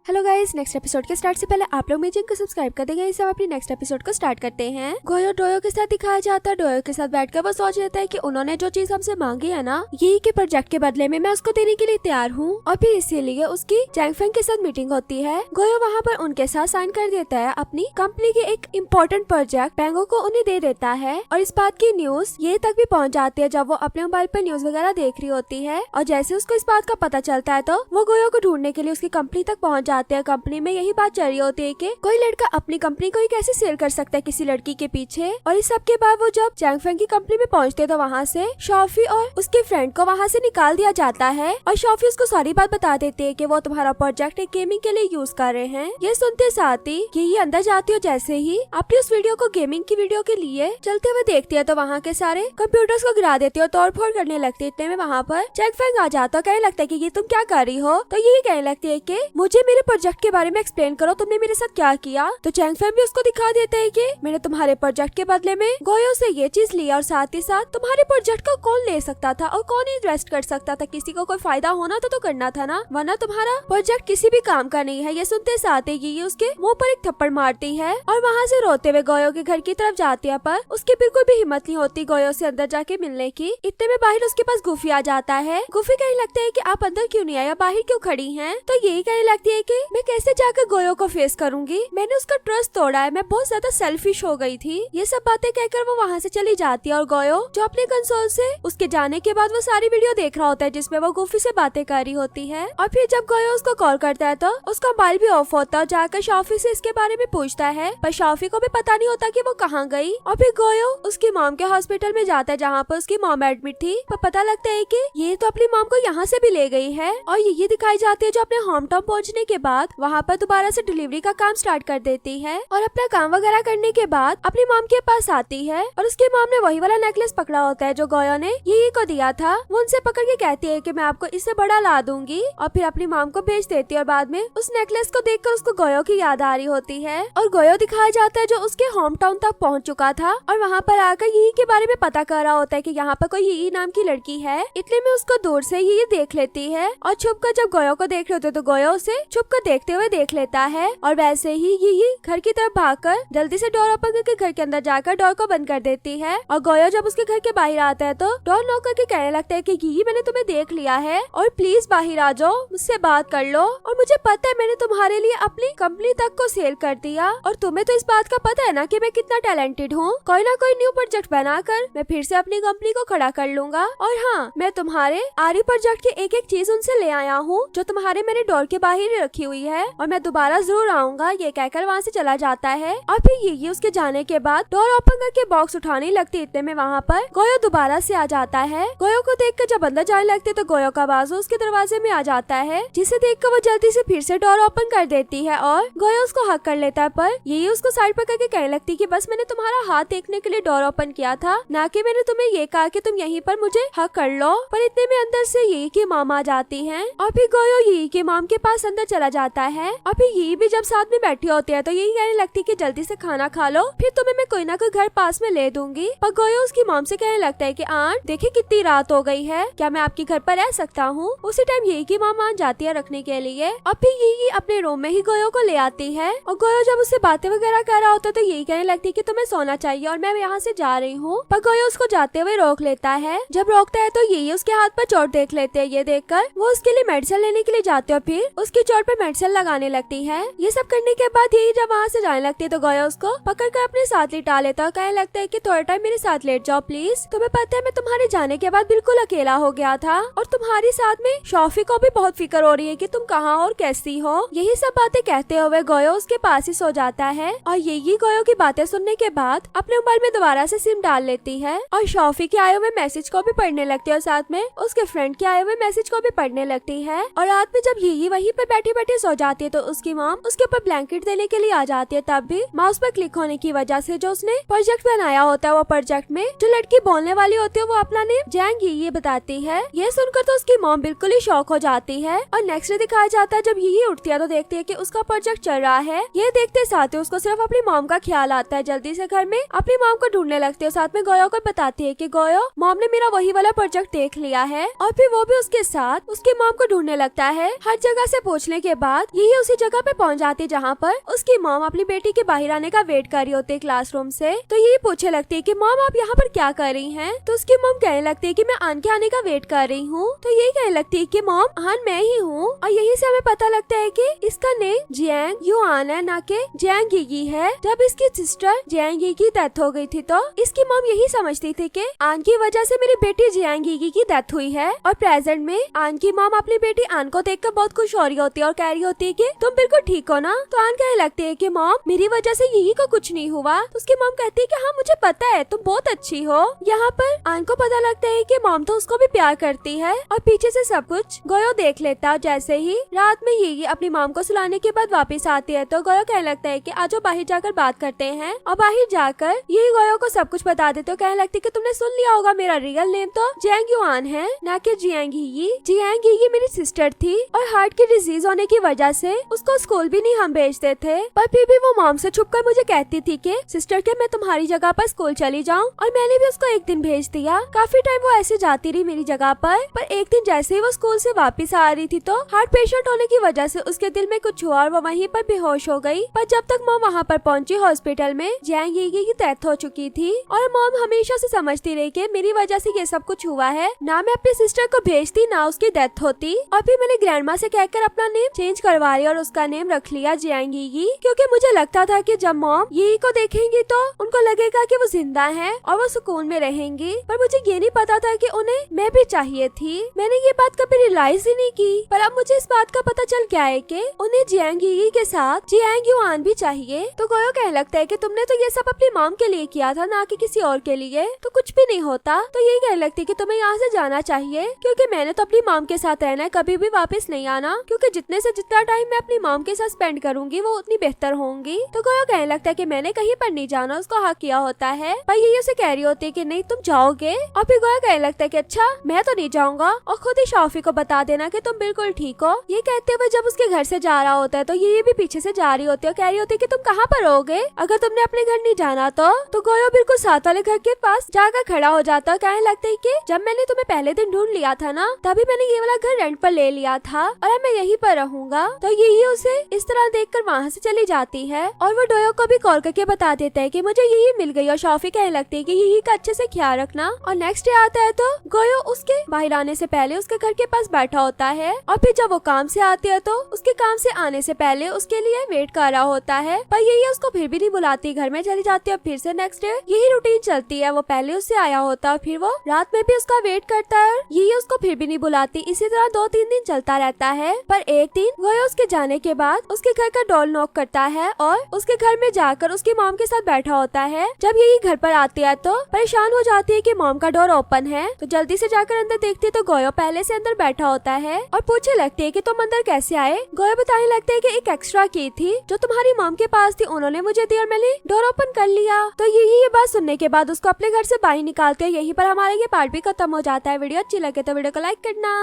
Hello guys, next episode के start से पहले आप लोग मेरे चैनल को सब्सक्राइब कर देंगे। इसे हम अपनी नेक्स्ट एपिसोड को स्टार्ट करते हैं। गोयो डोयो के साथ दिखाया जाता है। डोयो के साथ बैठकर वो सोच लेता है कि उन्होंने जो चीज हमसे मांगी है ना, यही के प्रोजेक्ट के बदले में मैं उसको देने के लिए तैयार हूँ। और फिर इसीलिए उसकी जैंगफेंग के साथ मीटिंग होती है। गोयो वहाँ पर उनके साथ साइन कर देता है अपनी कंपनी के एक इम्पोर्टेंट प्रोजेक्ट पेंगो को उन्हें दे देता है। और इस बात की न्यूज ये तक भी पहुँच जाती है जब वो अपने मोबाइल पर न्यूज वगैरह देख रही होती है। और जैसे उसको इस बात का पता चलता है तो वो गोयो को ढूंढने के लिए उसकी कंपनी तक पहुँच जाते हैं। कंपनी में यही बात चल रही होती है कि कोई लड़का अपनी कंपनी को ही कैसे सेल कर सकता है किसी लड़की के पीछे। और इस सब के बाद वो जब जैंगफेंग की कंपनी में पहुंचते तो वहाँ से शॉफी और उसके फ्रेंड को वहाँ से निकाल दिया जाता है। और शॉफी उसको सारी बात बता देती है कि वो तुम्हारा प्रोजेक्ट एक गेमिंग के लिए यूज कर रहे हैं। ये सुनते साथ ही कि ये अंदर जाती हो जैसे ही अपनी उस वीडियो को गेमिंग की वीडियो के लिए चलते हुए देखती है तो वहाँ के सारे कंप्यूटर्स को गिरा देती है और तोड़ फोड़ करने लगती है। इतने में वहाँ पर जैंगफेंग आ जाता है। कहने लगता है कि ये तुम क्या कर रही हो। तो ये कहने लगती है कि मुझे मेरे प्रोजेक्ट के बारे में एक्सप्लेन करो, तुमने मेरे साथ क्या किया। तो जैंगफेंग भी उसको दिखा देता है कि मैंने तुम्हारे प्रोजेक्ट के बदले में गोयो से ये चीज लिया और साथ ही साथ तुम्हारे प्रोजेक्ट को कौन ले सकता था और कौन इन्वेस्ट कर सकता था। किसी को कोई फायदा होना तो करना था ना, वरना तुम्हारा प्रोजेक्ट किसी भी काम का नहीं है। ये सुनते साथ ही ये उसके मुंह पर एक थप्पड़ मारती है और वहाँ से रोते हुए गोयो के घर की तरफ जाती है। पर उसकी बिल्कुल भी हिम्मत नहीं होती गोयो से अंदर जाके मिलने की। इतने में बाहर उसके पास गुफी आ जाता है। गुफी कहने लगता है कि आप अंदर क्यों नहीं आया, बाहर क्यों खड़ी हैं। तो यही कहने लगती है कि मैं कैसे जाकर गोयो को फेस करूंगी, मैंने उसका ट्रस्ट तोड़ा है, मैं बहुत ज्यादा सेल्फिश हो गई थी। ये सब बातें कहकर वो वहाँ से चली जाती है। और गोयो जो अपने कंसोल से उसके जाने के बाद वो सारी वीडियो देख रहा होता है जिसमें वो गुफी से बातें कर रही होती है। और फिर जब गोयो उसको कॉल करता है तो उसका मोबाइल भी ऑफ होता है। जाकर शॉफी से इसके बारे में पूछता है पर शॉफी को भी पता नहीं होता कि वो कहाँ गई। और फिर गोयो उसकी मॉम के हॉस्पिटल में जाता है जहाँ पर उसकी मॉम एडमिट थी। पर पता लगता है कि ये तो अपनी मॉम को यहाँ से भी ले गई है। और ये दिखाई जाती है जो अपने होम टाउन पहुँचने के बाद वहाँ पर दोबारा से डिलीवरी का काम स्टार्ट कर देती है। और अपना काम वगैरह करने के बाद अपनी मॉम के पास आती है और उसकी मॉम ने वही वाला नेकलेस पकड़ा होता है जो गोयो ने ये को दिया था। वो उनसे पकड़ के कहती है कि मैं आपको इससे बड़ा ला दूंगी और फिर अपनी मॉम को भेज देती है। और बाद में उस नेकलेस को देखकर उसको गोयो की याद आ रही होती है। और गोयो दिखाया जाता है जो उसके होम टाउन तक पहुंच चुका था और वहाँ पर आकर यही के बारे में पता कर रहा होता है कि यहाँ पर कोई यही नाम की लड़की है। इतने में उसको दूर से ये देख लेती है और छुप कर जब गोयो को देख रहे होते तो गोयो उसे छुप कर देखते हुए देख लेता है। और वैसे ही ये घर की तरफ भागकर जल्दी से डोर ओपन करके घर के अंदर जाकर डोर को बंद कर देती है। और गोयो जब उसके घर के बाहर आता है तो डोर नॉक करके कहने लगता है कि ये मैंने तुम्हें देख लिया है और प्लीज बाहर आ जाओ, मुझसे बात कर लो। और मुझे पता है मैंने तुम्हारे लिए अपनी कंपनी तक को सेल कर दिया और तुम्हें तो इस बात का पता है ना कि मैं कितना टैलेंटेड हूँ। कोई ना कोई न्यू प्रोजेक्ट बनाकर मैं फिर से अपनी कंपनी को खड़ा कर लूंगा। और हाँ, मैं तुम्हारे आरी प्रोजेक्ट के एक एक चीज उनसे ले आया हूँ जो तुम्हारे मेरे डोर के बाहर रखी हुई है और मैं दोबारा जरूर आऊंगा। ये कहकर वहाँ से चला जाता है। और फिर ये उसके जाने के बाद डोर ओपन करके बॉक्स उठाने लगती। इतने में वहाँ पर गोयो दोबारा से आ जाता है। गोयो को देखकर जब अंदर जाने लगते तो गोयो का बाजू उसके दरवाजे में आ जाता है जिसे देखकर वो जल्दी से फिर से डोर ओपन कर देती है और गोयो उसको हक कर लेता है। पर ये उसको साइड पर करके कहने लगती कि बस मैंने तुम्हारा हाथ देखने के लिए डोर ओपन किया था, ना कि मैंने तुम्हें ये कहा कि तुम यहीं पर मुझे हक कर लो। पर इतने में अंदर से यही की मॉम आ जाती है और फिर गोयो यही के मॉम के पास अंदर चला जाता है। और फिर यही भी जब साथ में बैठी होती है तो यही कहने लगती कि जल्दी से खाना खा लो, फिर तुम्हें मैं कोई ना कोई घर पास में ले दूंगी। पर गोयो उसकी मॉम से कहने लगता है कि आंट देखिए कितनी रात हो गई है, क्या मैं आपके घर पर रह सकता हूँ। उसी टाइम यही की मॉम मान जाती है रखने के लिए। और फिर यही अपने रूम में ही गोयो को ले आती है। और गोयो जब उससे बातें वगैरह कर रहा होता है तो यही कहने लगती है कि तुम्हें सोना चाहिए और मैं यहाँ से जा रही हूँ। पर गोयो उसको जाते हुए रोक लेता है। जब रोकता है तो यही उसके हाथ पर चोट देख लेते हैं। ये देखकर वो उसके लिए मेडिसिन लेने के लिए जाते हैं, फिर उसकी चोट पर मेडिसिन लगाने लगती है। ये सब करने के बाद यही जब वहाँ से जाने लगती है तो गोयो उसको पकड़ कर अपने साथ लिटा लेता है। कहने लगता है कि थोड़ा टाइम मेरे साथ लेट जाओ प्लीज, तुम्हें पता है मैं तुम्हारे जाने के बाद बिल्कुल अकेला हो गया था और तुम्हारे साथ में शॉफी को भी बहुत फिक्र हो रही है कि तुम कहाँ और कैसी हो। यही सब बातें कहते हुए गोयो उसके पास ही सो जाता है। और यही गोयो की बातें सुनने के बाद अपने मोबाइल में दोबारा से सिम डाल लेती है और शॉफी के आए हुए मैसेज को भी पढ़ने लगती है और साथ में उसके फ्रेंड के आए हुए मैसेज को भी पढ़ने लगती है। और रात में जब यही वहीं पर बैठे बैठे सो जाती है तो उसकी मॉम उसके ऊपर ब्लैंकेट देने के लिए आ जाती है। तब भी माउस पर क्लिक होने की वजह से जो उसने प्रोजेक्ट बनाया होता है वो प्रोजेक्ट में जो लड़की बोलने वाली होती है वो अपना नेम जैंग ये बताती है। ये सुनकर तो उसकी मॉम बिल्कुल ही शॉक हो जाती है। और नेक्स्ट डे दिखाया जाता है जब ये उठती है तो देखती है कि उसका प्रोजेक्ट चल रहा है। ये देखते साथ ही उसको सिर्फ अपनी मॉम का ख्याल आता है। जल्दी से घर में अपनी मॉम को ढूंढने लगती है, साथ में गोयो को बताती है कि गोयो मॉम ने मेरा वही वाला प्रोजेक्ट देख लिया है। और फिर वो भी उसके साथ उसकी मॉम को ढूंढने लगता है। हर जगह से पूछने के बाद यही उसी जगह पे पहुंच जाती है जहाँ पर उसकी मॉम अपनी बेटी के बाहर आने का वेट कर रही होती है क्लासरूम से। तो यही पूछने लगती है कि मॉम आप यहाँ पर क्या कर रही हैं? तो उसकी मॉम कहने लगती है कि मैं आन के आने का वेट कर रही हूँ। तो यही कहने लगती है कि मॉम आन मैं ही हूँ। और यही से हमें पता लगता है कि इसका नेम जियांग युआन है, ना कि जियांग यी है। जब इसकी सिस्टर जियांग यी की डेथ हो गई थी तो इसकी मॉम यही समझती थी कि आन की वजह से मेरी बेटी जियांग यी की डेथ हुई है। और प्रेजेंट में आन की मॉम अपनी बेटी आन को देखकर बहुत खुश हो रही होती है और कह रही होती है कि तुम बिल्कुल ठीक हो ना? तो आन कहने लगती है कि मॉम मेरी वजह से यही को कुछ नहीं हुआ। तो उसकी मॉम कहती है कि हाँ मुझे पता है तुम बहुत अच्छी हो। यहाँ पर आन को पता लगता है कि मॉम तो उसको भी प्यार करती है। और पीछे से सब कुछ गोयो देख लेता है। जैसे ही रात में यही अपनी मॉम को सुलाने के बाद वापस आती है तो गोयो कहने लगता है कि आज बाहर जाकर बात करते हैं। और बाहर जाकर यही गोयो को सब कुछ बता देते हो। कहने लगती है कि तुमने सुन लिया होगा मेरा रियल नेम तो जियांग युआन है, ना कि जियांग यी। जियांग यी मेरी सिस्टर थी और हार्ट की डिजीज होने की वजह से उसको स्कूल भी नहीं हम भेजते थे, पर फिर भी वो मॉम से छुपकर मुझे कहती थी कि सिस्टर के मैं तुम्हारी जगह पर स्कूल चली जाऊं। और मैंने भी उसको एक दिन भेज दिया। काफी टाइम वो ऐसे जाती रही मेरी जगह पर एक दिन जैसे ही वो स्कूल से वापस आ रही थी तो हार्ट पेशेंट होने की वजह से उसके दिल में कुछ हुआ और वो वहीं पर बेहोश हो गई। पर जब तक मॉम वहाँ पर पहुंची हॉस्पिटल में जियांग यी की डेथ हो चुकी थी। और मॉम हमेशा से समझती रही कि मेरी वजह से ये सब कुछ हुआ है, ना मैं अपनी सिस्टर को भेजती ना उसकी डेथ होती। और फिर मैंने ग्रैंडमा से कहकर अपना नेम चेंज करवा लिया और उसका नेम रख लिया जियांग यी, क्योंकि मुझे लगता था कि जब मॉम यी को देखेंगी तो उनको लगेगा कि वो जिंदा है और वो सुकून में रहेंगी। पर मुझे ये नहीं पता था कि उन्हें मैं भी चाहिए थी। मैंने ये बात कभी रियलाइज ही नहीं की। पर अब मुझे इस बात का पता चल गया है कि उन्हें जियांग यी के साथ जियांग युआन भी चाहिए। तो गोयो कहने लगता है कि तुमने तो ये सब अपनी मॉम के लिए किया था, ना कि किसी और के लिए, तो कुछ भी नहीं होता। तो यही कहने लगती है कि तुम्हें यहाँ से जाना चाहिए, क्योंकि मैंने तो अपनी मॉम के साथ रहना है, कभी भी वापस नहीं आना, क्योंकि जितने से जितना टाइम मैं अपनी मॉम के साथ स्पेंड करूंगी वो उतनी बेहतर होंगी। तो गोयो कहने लगता है कि मैंने कहीं पर नहीं जाना, उसको हक किया होता है। पर ये उसे कह रही होती है कि नहीं तुम जाओगे। और फिर गोयो कहने लगता है कि अच्छा मैं तो नहीं जाऊंगा और खुद ही शॉफी को बता देना कि तुम बिल्कुल ठीक हो। ये कहते हुए जब उसके घर से जा रहा होता है तो ये भी पीछे से जा रही होती है और कह रही होती है कि तुम कहाँ पर होगे अगर तुमने अपने घर नहीं जाना तो गोयो बिल्कुल साथ वाले घर के पास जाकर खड़ा हो जाता है। कहने लगता है कि जब मैंने तुम्हें पहले दिन ढूंढ लिया था ना, तभी मैंने ये वाला घर रेंट पर ले लिया था और अब मैं यहीं पर रहूंगा। तो यही उसे इस तरह देखकर वहाँ से चली जाती है और वो डोयो को भी कॉल करके बता देता है कि मुझे यही मिल गई। और शॉफी कहने लगती है कि यही का अच्छे से ख्याल रखना। और नेक्स्ट डे आता है तो गोयो उसके बाहर आने से पहले उसके घर के पास बैठा होता है और फिर जब वो काम से आती है तो उसके काम से आने से पहले उसके लिए वेट कर रहा होता है। पर यही उसको फिर भी नहीं बुलाती, घर में चली जाती है। फिर से नेक्स्ट डे यही रूटीन चलती है। वो पहले उससे आया होता है, फिर वो रात में भी उसका वेट करता है, यही उसको फिर भी नहीं बुलाती। इसी तरह 2-3 दिन चलता रहता है। पर एक दिन गोयो उसके जाने के बाद उसके घर का डोर नॉक करता है और उसके घर में जाकर उसकी मॉम के साथ बैठा होता है। जब यही घर पर आती है तो परेशान हो जाती है कि मॉम का डोर ओपन है। तो जल्दी से जाकर अंदर देखती है तो गोयो पहले से अंदर बैठा होता है और पूछने लगती है कि तुम अंदर कैसे आए। गोयो बताने लगते है कि एक एक्स्ट्रा की थी जो तुम्हारी मॉम के पास थी, उन्होंने मुझे दी और मैंने डोर ओपन कर लिया। तो यही ये बात सुनने के बाद उसको अपने घर से बाहर निकालते हैं। यहीं पर हमारा ये पार्ट भी खत्म हो जाता है। वीडियो अच्छी लगे तो वीडियो को लाइक करना।